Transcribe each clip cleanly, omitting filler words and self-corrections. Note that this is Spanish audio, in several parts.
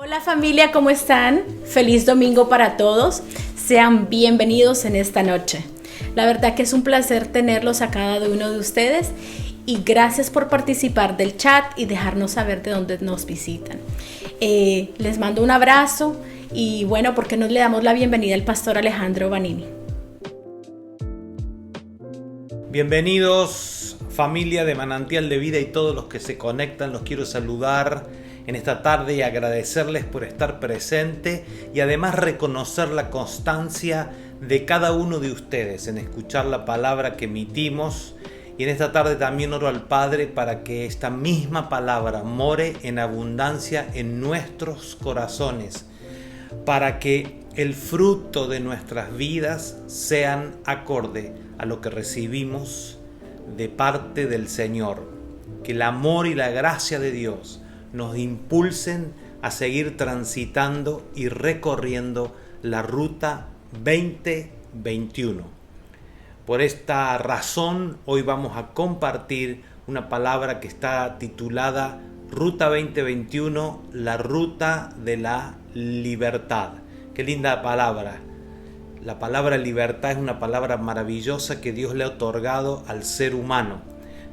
Hola familia, ¿cómo están? Feliz domingo para todos. Sean bienvenidos en esta noche. La verdad que es un placer tenerlos a cada uno de ustedes y gracias por participar del chat y dejarnos saber de dónde nos visitan. Les mando un abrazo y bueno, ¿por qué no le damos la bienvenida al pastor Alejandro Vanini? Bienvenidos familia de Manantial de Vida y todos los que se conectan, los quiero saludar en esta tarde y agradecerles por estar presente y además reconocer la constancia de cada uno de ustedes en escuchar la palabra que emitimos. Y en esta tarde también oro al Padre para que esta misma palabra more en abundancia en nuestros corazones, para que el fruto de nuestras vidas sean acorde a lo que recibimos de parte del Señor. Que el amor y la gracia de Dios nos impulsen a seguir transitando y recorriendo la ruta 2021. Por esta razón, hoy vamos a compartir una palabra que está titulada Ruta 2021, la ruta de la libertad. Qué linda palabra. La palabra libertad es una palabra maravillosa que Dios le ha otorgado al ser humano.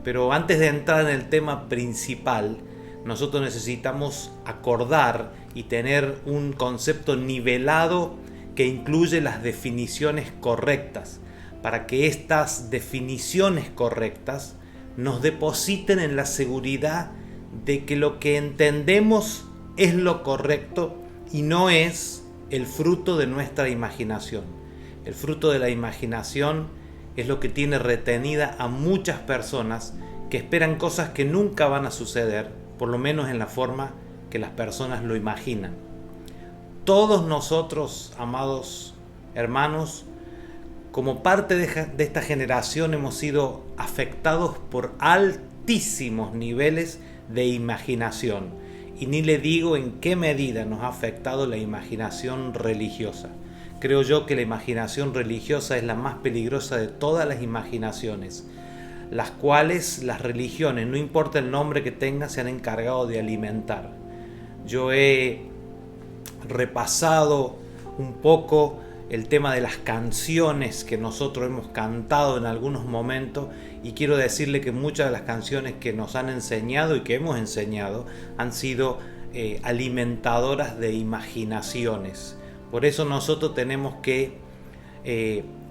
Pero antes de entrar en el tema principal, nosotros necesitamos acordar y tener un concepto nivelado que incluye las definiciones correctas, para que estas definiciones correctas nos depositen en la seguridad de que lo que entendemos es lo correcto y no es el fruto de nuestra imaginación. El fruto de la imaginación es lo que tiene retenida a muchas personas que esperan cosas que nunca van a suceder, por lo menos en la forma que las personas lo imaginan. Todos nosotros, amados hermanos, como parte de esta generación hemos sido afectados por altísimos niveles de imaginación. Y ni le digo en qué medida nos ha afectado la imaginación religiosa. Creo yo que la imaginación religiosa es la más peligrosa de todas las imaginaciones, las cuales las religiones, no importa el nombre que tengan, se han encargado de alimentar. Yo he repasado un poco el tema de las canciones que nosotros hemos cantado en algunos momentos y quiero decirle que muchas de las canciones que nos han enseñado y que hemos enseñado han sido alimentadoras de imaginaciones. Por eso nosotros tenemos que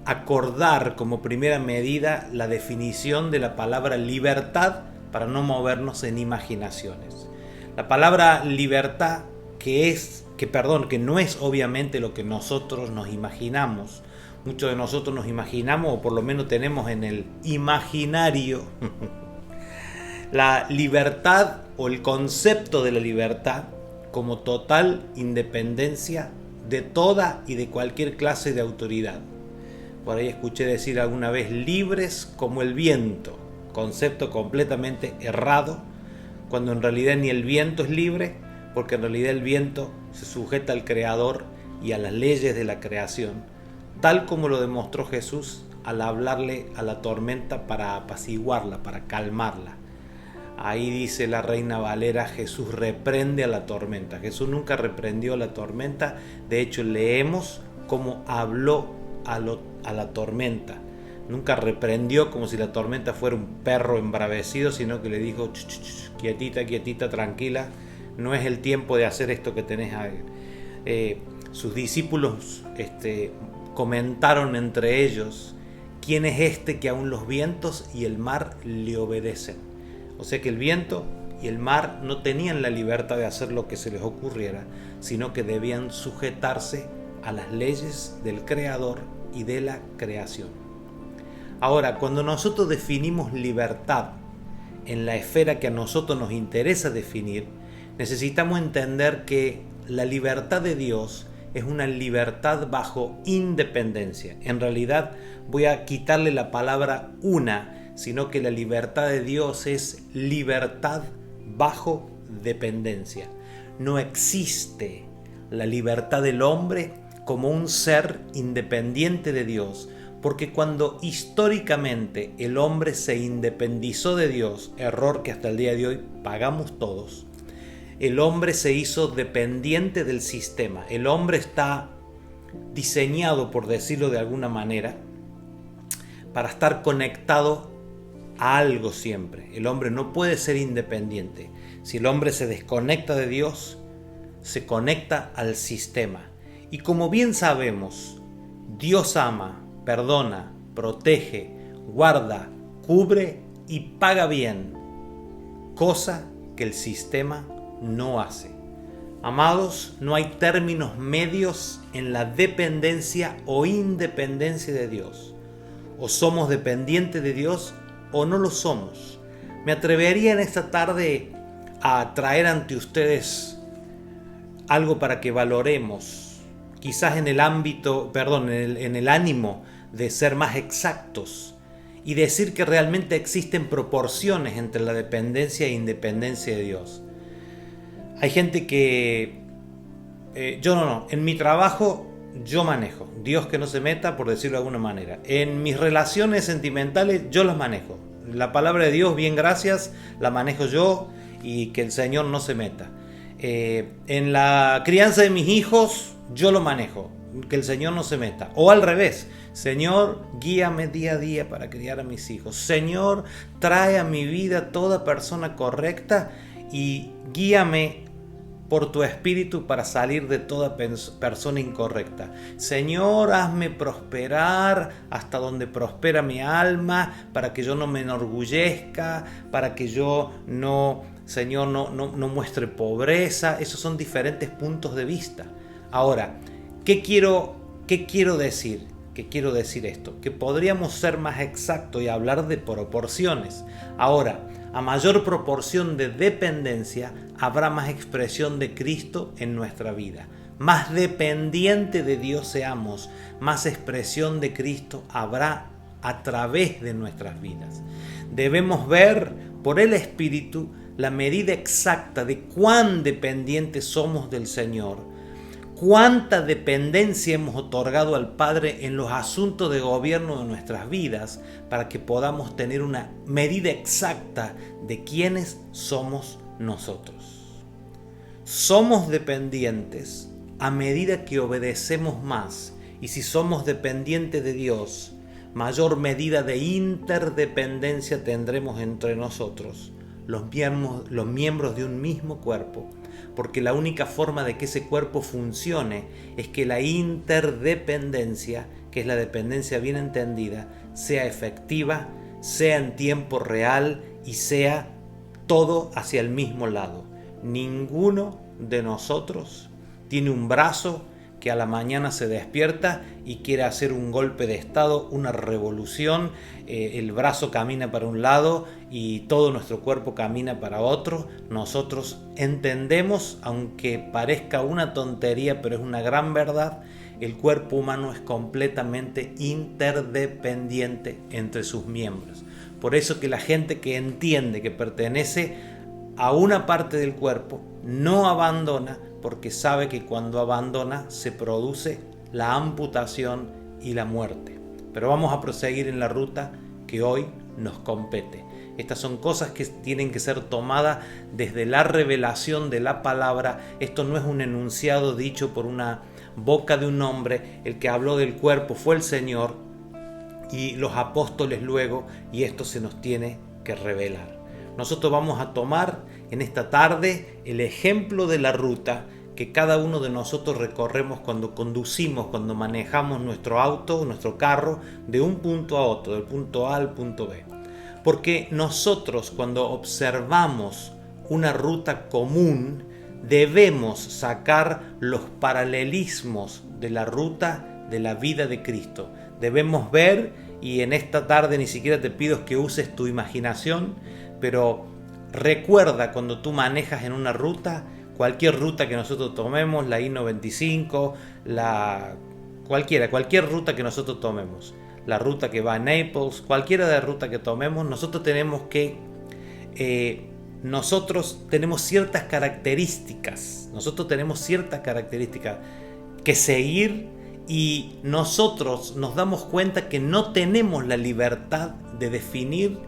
acordar como primera medida la definición de la palabra libertad para no movernos en imaginaciones. La palabra libertad que no es obviamente lo que nosotros nos imaginamos. Muchos de nosotros nos imaginamos, o por lo menos tenemos en el imaginario, la libertad o el concepto de la libertad como total independencia de toda y de cualquier clase de autoridad. Por ahí escuché decir alguna vez libres como el viento, concepto completamente errado, cuando en realidad ni el viento es libre, porque en realidad el viento se sujeta al Creador y a las leyes de la creación, tal como lo demostró Jesús al hablarle a la tormenta para apaciguarla, para calmarla. Ahí dice la Reina Valera, Jesús reprende a la tormenta. Jesús nunca reprendió a la tormenta, de hecho leemos cómo habló a la tormenta. Nunca reprendió como si la tormenta fuera un perro embravecido, sino que le dijo, quietita, quietita, tranquila, no es el tiempo de hacer esto que tenés a ver. Sus discípulos comentaron entre ellos, ¿quién es este que aún los vientos y el mar le obedecen? O sea que el viento y el mar no tenían la libertad de hacer lo que se les ocurriera, sino que debían sujetarse a las leyes del Creador y de la creación. Ahora, cuando nosotros definimos libertad en la esfera que a nosotros nos interesa definir, necesitamos entender que la libertad de Dios es una libertad bajo independencia. En realidad voy a quitarle la palabra una, sino que la libertad de Dios es libertad bajo dependencia. No existe la libertad del hombre como un ser independiente de Dios, porque cuando históricamente el hombre se independizó de Dios, error que hasta el día de hoy pagamos todos, el hombre se hizo dependiente del sistema. El hombre está diseñado, por decirlo de alguna manera, para estar conectado a algo siempre. El hombre no puede ser independiente. Si el hombre se desconecta de Dios, se conecta al sistema. Y como bien sabemos, Dios ama, perdona, protege, guarda, cubre y paga bien, cosa que el sistema no hace. Amados, no hay términos medios en la dependencia o independencia de Dios. O somos dependientes de Dios o no lo somos. Me atrevería en esta tarde a traer ante ustedes algo para que valoremos, quizás en el ámbito, en el ánimo de ser más exactos y decir que realmente existen proporciones entre la dependencia e independencia de Dios. Hay gente que en mi trabajo yo manejo, Dios que no se meta, por decirlo de alguna manera. En mis relaciones sentimentales yo las manejo. La palabra de Dios, bien gracias, la manejo yo y que el Señor no se meta. En la crianza de mis hijos yo lo manejo, que el Señor no se meta. O al revés, Señor, guíame día a día para criar a mis hijos. Señor, trae a mi vida toda persona correcta y guíame por tu espíritu para salir de toda persona incorrecta. Señor, hazme prosperar hasta donde prospera mi alma, para que yo no me enorgullezca, para que yo Señor, no muestre pobreza. Esos son diferentes puntos de vista. Ahora, ¿qué quiero decir? ¿Qué quiero decir esto? Que podríamos ser más exactos y hablar de proporciones. Ahora, a mayor proporción de dependencia, habrá más expresión de Cristo en nuestra vida. Más dependiente de Dios seamos, más expresión de Cristo habrá a través de nuestras vidas. Debemos ver por el Espíritu la medida exacta de cuán dependientes somos del Señor, cuánta dependencia hemos otorgado al Padre en los asuntos de gobierno de nuestras vidas, para que podamos tener una medida exacta de quiénes somos nosotros. Somos dependientes a medida que obedecemos más, y si somos dependientes de Dios, mayor medida de interdependencia tendremos entre nosotros, los miembros de un mismo cuerpo, porque la única forma de que ese cuerpo funcione es que la interdependencia, que es la dependencia bien entendida, sea efectiva, sea en tiempo real y sea todo hacia el mismo lado. Ninguno de nosotros tiene un brazo que a la mañana se despierta y quiere hacer un golpe de estado, una revolución, el brazo camina para un lado y todo nuestro cuerpo camina para otro. Nosotros entendemos, aunque parezca una tontería, pero es una gran verdad, el cuerpo humano es completamente interdependiente entre sus miembros. Por eso que la gente que entiende que pertenece a una parte del cuerpo no abandona, porque sabe que cuando abandona se produce la amputación y la muerte. Pero vamos a proseguir en la ruta que hoy nos compete. Estas son cosas que tienen que ser tomadas desde la revelación de la palabra. Esto no es un enunciado dicho por una boca de un hombre. El que habló del cuerpo fue el Señor y los apóstoles luego, y esto se nos tiene que revelar. Nosotros vamos a tomar en esta tarde el ejemplo de la ruta que cada uno de nosotros recorremos cuando conducimos, cuando manejamos nuestro auto, nuestro carro, de un punto a otro, del punto A al punto B. Porque nosotros, cuando observamos una ruta común, debemos sacar los paralelismos de la ruta de la vida de Cristo. Debemos ver, y en esta tarde ni siquiera te pido que uses tu imaginación, pero recuerda cuando tú manejas en una ruta, cualquier ruta que nosotros tomemos, la I-95, cualquier ruta que nosotros tomemos, la ruta que va a Naples, cualquiera de la ruta que tomemos, nosotros tenemos ciertas características, que seguir, y nosotros nos damos cuenta que no tenemos la libertad de definir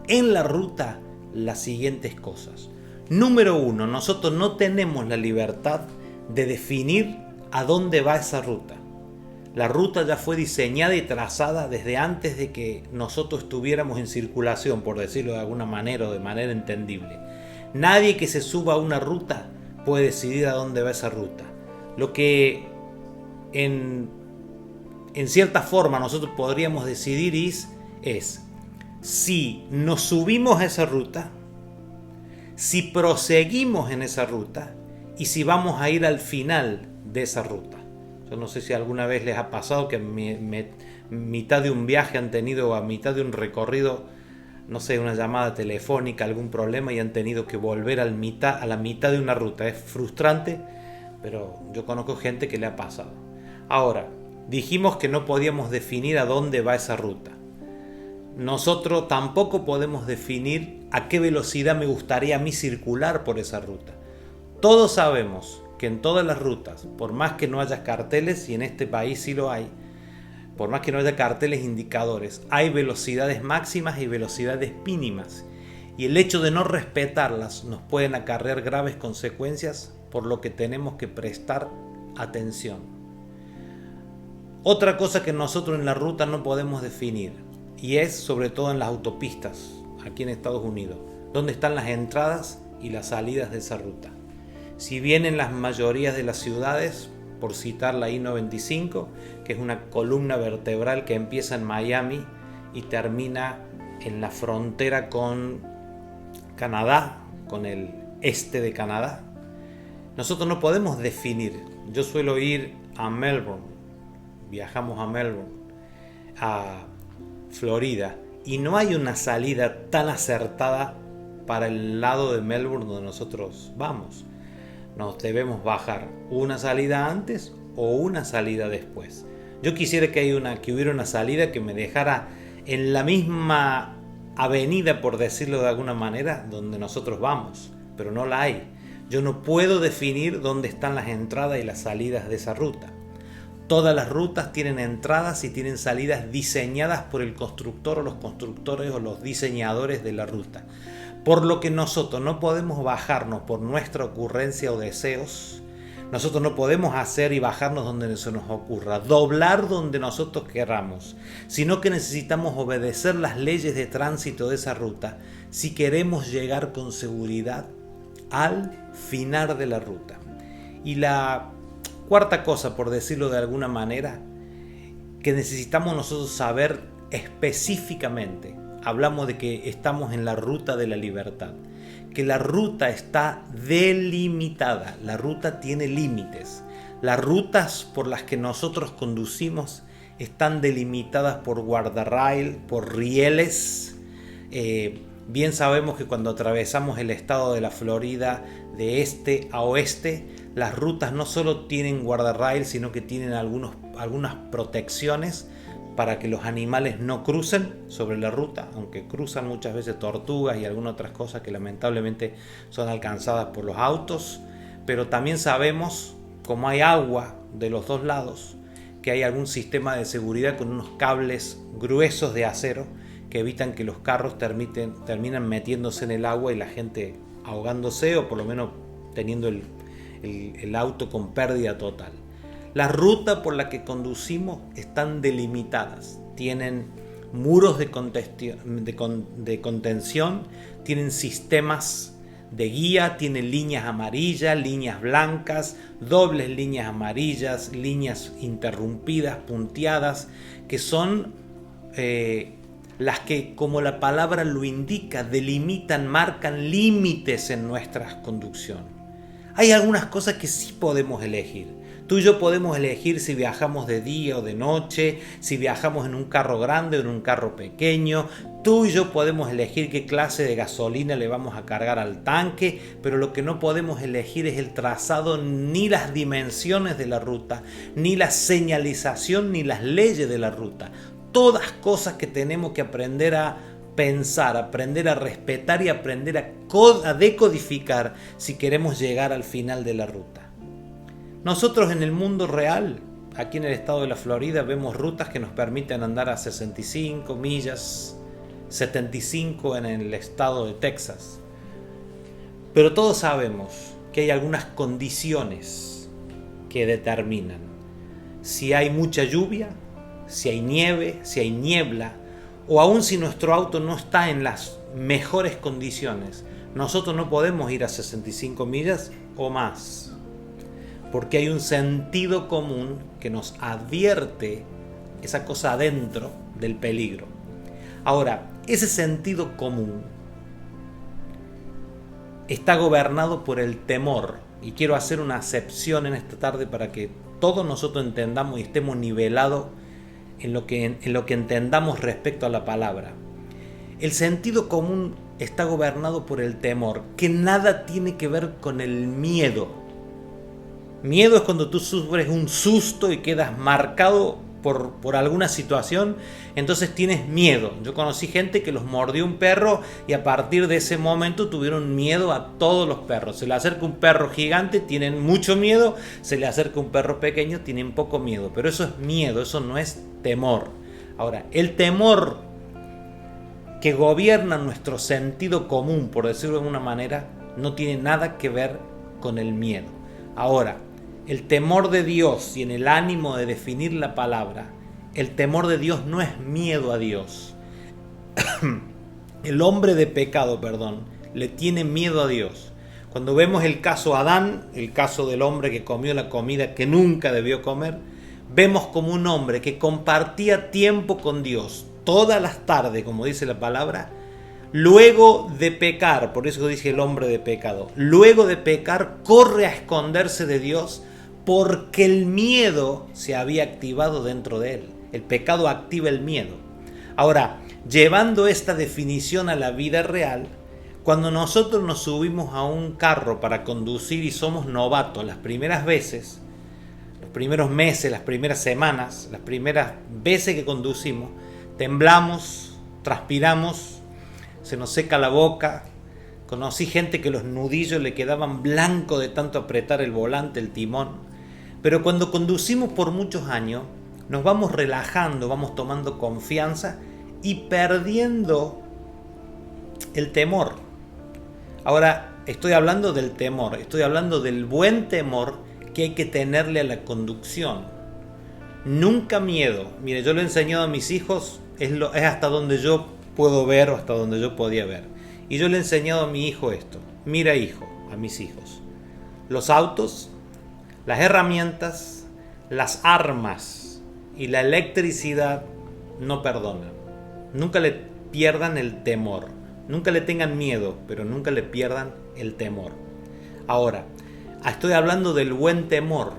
en la ruta las siguientes cosas. Número uno, nosotros no tenemos la libertad de definir a dónde va esa ruta. La ruta ya fue diseñada y trazada desde antes de que nosotros estuviéramos en circulación, por decirlo de alguna manera o de manera entendible. Nadie que se suba a una ruta puede decidir a dónde va esa ruta. Lo que en cierta forma nosotros podríamos decidir es si nos subimos a esa ruta, si proseguimos en esa ruta y si vamos a ir al final de esa ruta. Yo no sé si alguna vez les ha pasado que mitad de un viaje han tenido, a mitad de un recorrido, no sé, una llamada telefónica, algún problema y han tenido que volver a la mitad de una ruta. Es frustrante, pero yo conozco gente que le ha pasado. Ahora, dijimos que no podíamos definir a dónde va esa ruta. Nosotros tampoco podemos definir a qué velocidad me gustaría a mí circular por esa ruta. Todos sabemos que en todas las rutas, por más que no haya carteles, y en este país sí lo hay, por más que no haya carteles indicadores, hay velocidades máximas y velocidades mínimas. Y el hecho de no respetarlas nos pueden acarrear graves consecuencias, por lo que tenemos que prestar atención. Otra cosa que nosotros en la ruta no podemos definir, y es sobre todo en las autopistas, aquí en Estados Unidos, dónde están las entradas y las salidas de esa ruta. Si bien en las mayorías de las ciudades, por citar la I-95, que es una columna vertebral que empieza en Miami y termina en la frontera con Canadá, con el este de Canadá, nosotros no podemos definir. Yo suelo ir a Melbourne, viajamos a Melbourne, a Florida, y no hay una salida tan acertada para el lado de Melbourne donde nosotros vamos. Nos debemos bajar una salida antes o una salida después. Yo quisiera que hubiera una salida que me dejara en la misma avenida, por decirlo de alguna manera, donde nosotros vamos, pero no la hay. Yo no puedo definir dónde están las entradas y las salidas de esa ruta. Todas las rutas tienen entradas y tienen salidas diseñadas por el constructor o los constructores o los diseñadores de la ruta. Por lo que nosotros no podemos bajarnos por nuestra ocurrencia o deseos. Nosotros no podemos hacer y bajarnos donde se nos ocurra, doblar donde nosotros queramos, sino que necesitamos obedecer las leyes de tránsito de esa ruta si queremos llegar con seguridad al final de la ruta. Y la cuarta cosa, por decirlo de alguna manera, que necesitamos nosotros saber específicamente, hablamos de que estamos en la ruta de la libertad, que la ruta está delimitada, la ruta tiene límites. Las rutas por las que nosotros conducimos están delimitadas por guardarrail, por rieles. Bien sabemos que cuando atravesamos el estado de la Florida de este a oeste, las rutas no solo tienen guardarrail, sino que tienen algunas protecciones para que los animales no crucen sobre la ruta, aunque cruzan muchas veces tortugas y algunas otras cosas que lamentablemente son alcanzadas por los autos. Pero también sabemos, como hay agua de los dos lados, que hay algún sistema de seguridad con unos cables gruesos de acero que evitan que los carros terminan metiéndose en el agua y la gente ahogándose o por lo menos teniendo el auto con pérdida total. Las rutas por las que conducimos están delimitadas, tienen muros de contención, tienen sistemas de guía, tienen líneas amarillas, líneas blancas, dobles líneas amarillas, líneas interrumpidas, punteadas, que son las que, como la palabra lo indica, delimitan, marcan límites en nuestra conducción. Hay algunas cosas que sí podemos elegir. Tú y yo podemos elegir si viajamos de día o de noche, si viajamos en un carro grande o en un carro pequeño. Tú y yo podemos elegir qué clase de gasolina le vamos a cargar al tanque, pero lo que no podemos elegir es el trazado, ni las dimensiones de la ruta, ni la señalización, ni las leyes de la ruta. Todas cosas que tenemos que aprender a pensar, aprender a respetar y aprender a decodificar si queremos llegar al final de la ruta. Nosotros en el mundo real, aquí en el estado de la Florida, vemos rutas que nos permiten andar a 65 millas, 75 en el estado de Texas. Pero todos sabemos que hay algunas condiciones que determinan si hay mucha lluvia, si hay nieve, si hay niebla, o aún si nuestro auto no está en las mejores condiciones. Nosotros no podemos ir a 65 millas o más, porque hay un sentido común que nos advierte esa cosa adentro del peligro. Ahora, ese sentido común está gobernado por el temor, y quiero hacer una acepción en esta tarde para que todos nosotros entendamos y estemos nivelados en lo que entendamos respecto a la palabra. El sentido común está gobernado por el temor, que nada tiene que ver con el miedo. Miedo es cuando tú sufres un susto y quedas marcado por alguna situación, entonces tienes miedo. Yo conocí gente que los mordió un perro y a partir de ese momento tuvieron miedo a todos los perros. Se le acerca un perro gigante, tienen mucho miedo, se le acerca un perro pequeño, tienen poco miedo, pero eso es miedo, eso no es temor. Ahora, el temor que gobierna nuestro sentido común, por decirlo de alguna manera, no tiene nada que ver con el miedo. Ahora, el temor de Dios, y en el ánimo de definir la palabra, el temor de Dios no es miedo a Dios. El hombre de pecado, le tiene miedo a Dios. Cuando vemos el caso Adán, el caso del hombre que comió la comida que nunca debió comer, vemos como un hombre que compartía tiempo con Dios todas las tardes, como dice la palabra, luego de pecar, por eso dice el hombre de pecado, luego de pecar corre a esconderse de Dios porque el miedo se había activado dentro de él. El pecado activa el miedo. Ahora, llevando esta definición a la vida real, cuando nosotros nos subimos a un carro para conducir y somos novatos las primeras veces, los primeros meses, las primeras semanas, las primeras veces que conducimos, temblamos, transpiramos, se nos seca la boca. Conocí gente que los nudillos le quedaban blancos de tanto apretar el volante, el timón. Pero cuando conducimos por muchos años, nos vamos relajando, vamos tomando confianza y perdiendo el temor. Ahora, estoy hablando del temor, estoy hablando del buen temor que hay que tenerle a la conducción. Nunca miedo. Mire, yo lo he enseñado a mis hijos, es hasta donde yo puedo ver o hasta donde yo podía ver. Y yo le he enseñado a mi hijo esto. Mira, hijo, a mis hijos. Los autos, las herramientas, las armas y la electricidad no perdonan. Nunca le pierdan el temor. Nunca le tengan miedo, pero nunca le pierdan el temor. Ahora, estoy hablando del buen temor.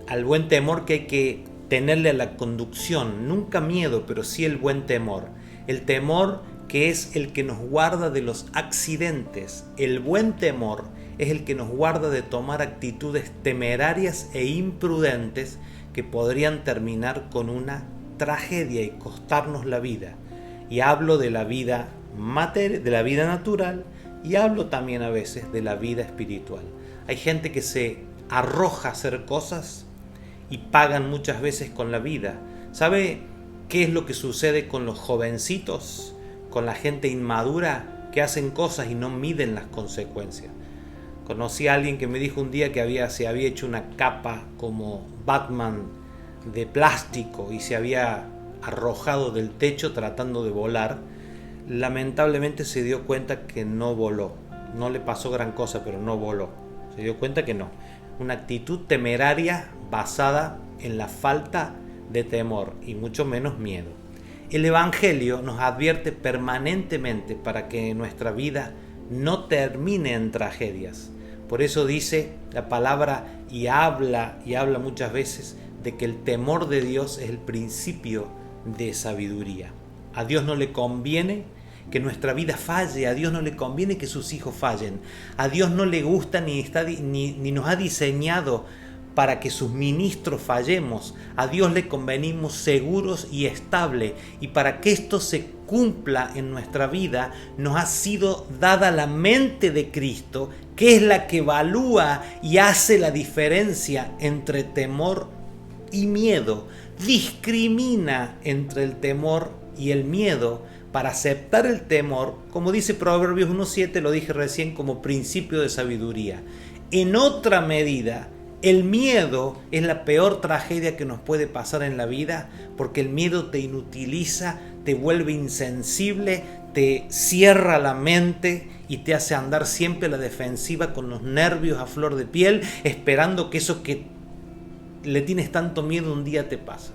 Al buen temor que hay que tenerle a la conducción. Nunca miedo, pero sí el buen temor. El temor que es el que nos guarda de los accidentes. El buen temor es el que nos guarda de tomar actitudes temerarias e imprudentes que podrían terminar con una tragedia y costarnos la vida. Y hablo de la vida de la vida natural, y hablo también a veces de la vida espiritual. Hay gente que se arroja a hacer cosas y pagan muchas veces con la vida. ¿Sabe qué es lo que sucede con los jovencitos, con la gente inmadura que hacen cosas y no miden las consecuencias? Conocí a alguien que me dijo un día que se había hecho una capa como Batman de plástico y se había arrojado del techo tratando de volar. Lamentablemente se dio cuenta que no voló. No le pasó gran cosa, pero no voló. Se dio cuenta que no. Una actitud temeraria basada en la falta de temor y mucho menos miedo. El Evangelio nos advierte permanentemente para que nuestra vida no termine en tragedias. Por eso dice la palabra y habla muchas veces de que el temor de Dios es el principio de sabiduría. A Dios no le conviene que nuestra vida falle, a Dios no le conviene que sus hijos fallen, a Dios no le gusta ni nos ha diseñado para que sus ministros fallemos. A Dios le convenimos seguros y estables, y para que esto se cumpla en nuestra vida nos ha sido dada la mente de Cristo, que es la que evalúa y hace la diferencia entre temor y miedo, discrimina entre el temor y el miedo para aceptar el temor, como dice Proverbios 1:7, lo dije recién, como principio de sabiduría. En otra medida, el miedo es la peor tragedia que nos puede pasar en la vida, porque el miedo te inutiliza, te vuelve insensible, te cierra la mente y te hace andar siempre a la defensiva con los nervios a flor de piel, esperando que eso que le tienes tanto miedo un día te pase.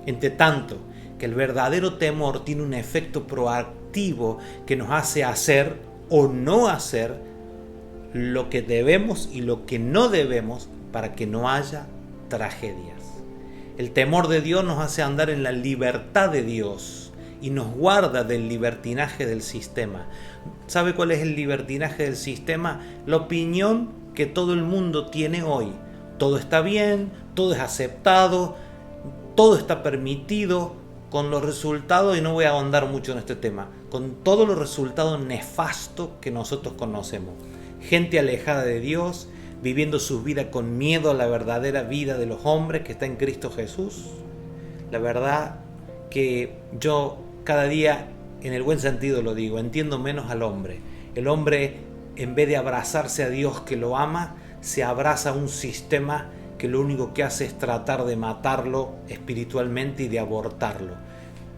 Entre tanto, que el verdadero temor tiene un efecto proactivo que nos hace hacer o no hacer lo que debemos y lo que no debemos para que no haya tragedias. El temor de Dios nos hace andar en la libertad de Dios y nos guarda del libertinaje del sistema. ¿Sabe cuál es el libertinaje del sistema? La opinión que todo el mundo tiene hoy. Todo está bien, todo es aceptado, todo está permitido, con los resultados, y no voy a ahondar mucho en este tema, con todos los resultados nefastos que nosotros conocemos. Gente alejada de Dios, viviendo su vida con miedo a la verdadera vida de los hombres que está en Cristo Jesús. La verdad que yo cada día, en el buen sentido lo digo, entiendo menos al hombre. El hombre, en vez de abrazarse a Dios que lo ama, se abraza a un sistema que lo único que hace es tratar de matarlo espiritualmente y de abortarlo.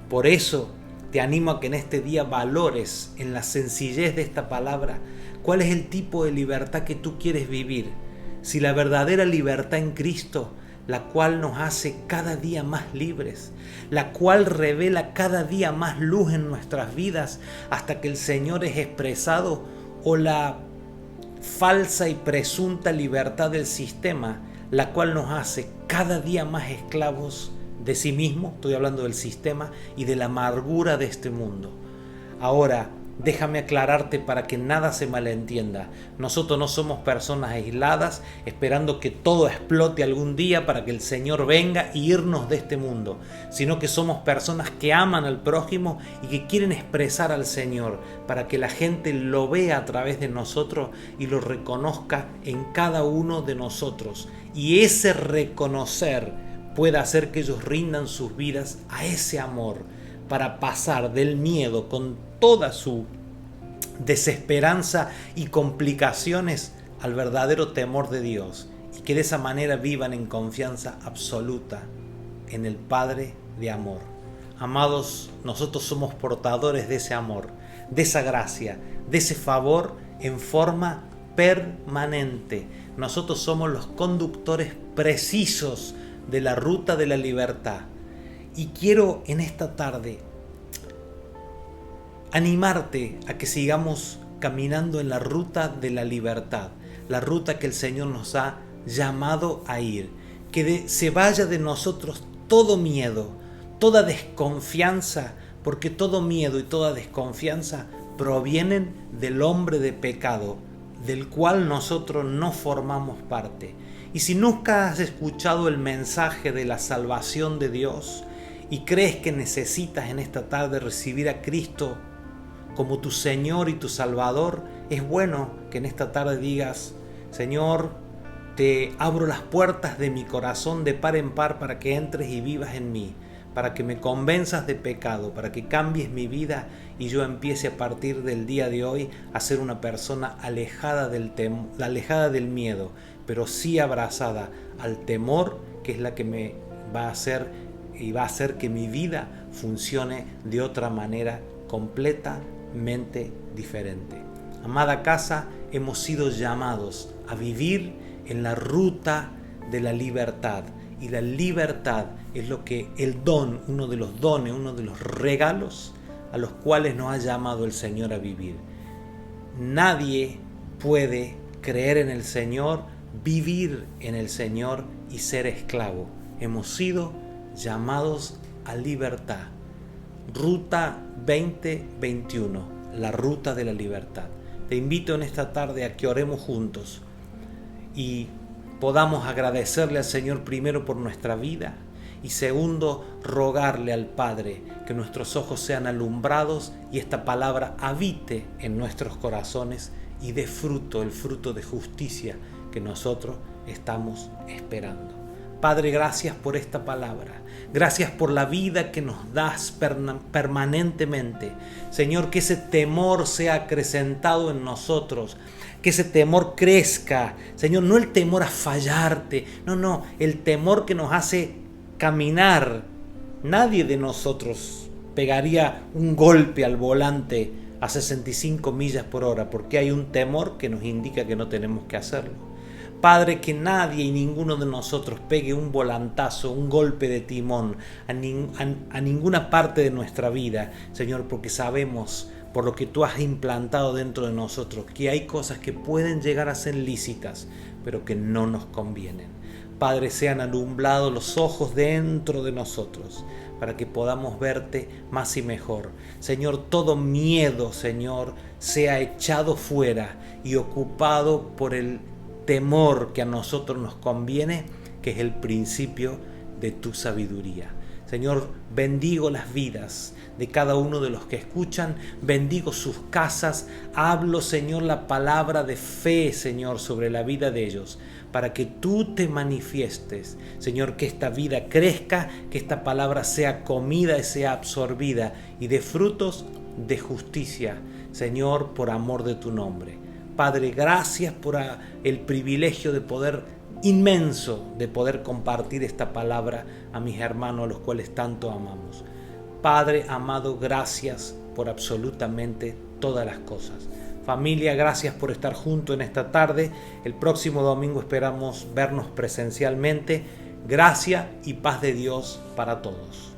Por eso te animo a que en este día valores en la sencillez de esta palabra cuál es el tipo de libertad que tú quieres vivir. Si la verdadera libertad en Cristo, la cual nos hace cada día más libres, la cual revela cada día más luz en nuestras vidas hasta que el Señor es expresado, o la falsa y presunta libertad del sistema, la cual nos hace cada día más esclavos de sí mismo, estoy hablando del sistema, y de la amargura de este mundo. Ahora, déjame aclararte para que nada se malentienda. Nosotros no somos personas aisladas esperando que todo explote algún día para que el Señor venga y irnos de este mundo, sino que somos personas que aman al prójimo y que quieren expresar al Señor para que la gente lo vea a través de nosotros y lo reconozca en cada uno de nosotros. Y ese reconocer pueda hacer que ellos rindan sus vidas a ese amor, para pasar del miedo con toda su desesperanza y complicaciones al verdadero temor de Dios, y que de esa manera vivan en confianza absoluta en el Padre de amor. Amados, nosotros somos portadores de ese amor, de esa gracia, de ese favor en forma permanente. Nosotros somos los conductores precisos de la ruta de la libertad. Y quiero en esta tarde animarte a que sigamos caminando en la ruta de la libertad, la ruta que el Señor nos ha llamado a ir. Que se vaya de nosotros todo miedo, toda desconfianza, porque todo miedo y toda desconfianza provienen del hombre de pecado, del cual nosotros no formamos parte. Y si nunca has escuchado el mensaje de la salvación de Dios, y crees que necesitas en esta tarde recibir a Cristo como tu Señor y tu Salvador, es bueno que en esta tarde digas: Señor, te abro las puertas de mi corazón de par en par para que entres y vivas en mí, para que me convenzas de pecado, para que cambies mi vida y yo empiece a partir del día de hoy a ser una persona alejada del miedo, pero sí abrazada al temor, que es la que me va a hacer y va a hacer que mi vida funcione de otra manera completamente diferente. Amada casa, hemos sido llamados a vivir en la ruta de la libertad, y la libertad es lo que uno de los dones, uno de los regalos a los cuales nos ha llamado el Señor a vivir. Nadie puede creer en el Señor, vivir en el Señor y ser esclavo. Hemos sido llamados a libertad. Ruta 2021, la ruta de la libertad. Te invito en esta tarde a que oremos juntos y podamos agradecerle al Señor primero por nuestra vida, y segundo, rogarle al Padre que nuestros ojos sean alumbrados y esta palabra habite en nuestros corazones y dé fruto, el fruto de justicia que nosotros estamos esperando. Padre, gracias por esta palabra. Gracias por la vida que nos das permanentemente. Señor, que ese temor sea acrecentado en nosotros. Que ese temor crezca. Señor, no el temor a fallarte. No, el temor que nos hace caminar. Nadie de nosotros pegaría un golpe al volante a 65 millas por hora porque hay un temor que nos indica que no tenemos que hacerlo. Padre, que nadie y ninguno de nosotros pegue un volantazo, un golpe de timón a ninguna parte de nuestra vida, Señor, porque sabemos, por lo que tú has implantado dentro de nosotros, que hay cosas que pueden llegar a ser lícitas, pero que no nos convienen. Padre, sean alumbrados los ojos dentro de nosotros, para que podamos verte más y mejor. Señor, todo miedo, Señor, sea echado fuera y ocupado por el temor que a nosotros nos conviene, que es el principio de tu sabiduría. Señor, bendigo las vidas de cada uno de los que escuchan, bendigo sus casas, hablo, Señor, la palabra de fe, Señor, sobre la vida de ellos, para que tú te manifiestes, Señor, que esta vida crezca, que esta palabra sea comida y sea absorbida y dé frutos de justicia, Señor, por amor de tu nombre. Padre, gracias por el privilegio de poder inmenso de poder compartir esta palabra a mis hermanos, a los cuales tanto amamos. Padre amado, gracias por absolutamente todas las cosas. Familia, gracias por estar juntos en esta tarde. El próximo domingo esperamos vernos presencialmente. Gracia y paz de Dios para todos.